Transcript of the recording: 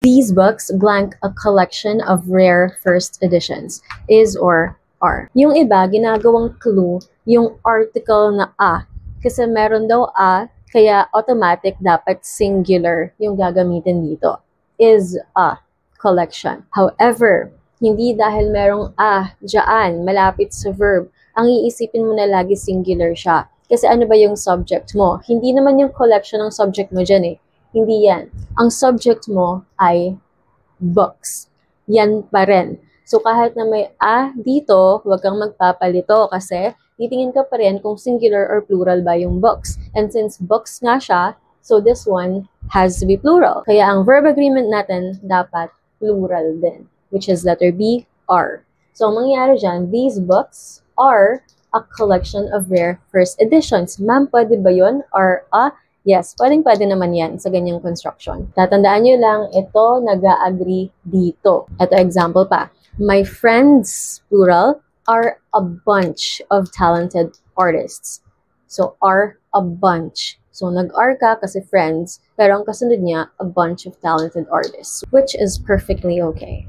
These books blank a collection of rare first editions. Is or are. Yung iba, ginagawang clue yung article na a. Kasi meron daw a, kaya automatic dapat singular yung gagamitin dito. Is a collection. However, hindi dahil merong a dyan, malapit sa verb, ang iisipin mo na lagi singular siya. Kasi ano ba yung subject mo? Hindi naman yung collection ng subject mo dyan eh. Hindi yan. Ang subject mo ay books. Yan pa rin. So, kahit na may a dito, huwag kang magpapalito kasi titingin ka pa rin kung singular or plural ba yung books. And since books nga siya, so this one has to be plural. Kaya ang verb agreement natin dapat plural din, which is letter B, are. So, ang mangyayari dyan, these books are a collection of rare first editions. Ma'am, pwede ba yun? Or a? Yes, pwede naman yan sa ganyang construction. Tatandaan nyo lang, ito nag-agree dito. Ito example pa. My friends, plural, are a bunch of talented artists. So, are a bunch. So, nag-are ka kasi friends, pero ang kasunod niya, a bunch of talented artists, which is perfectly okay.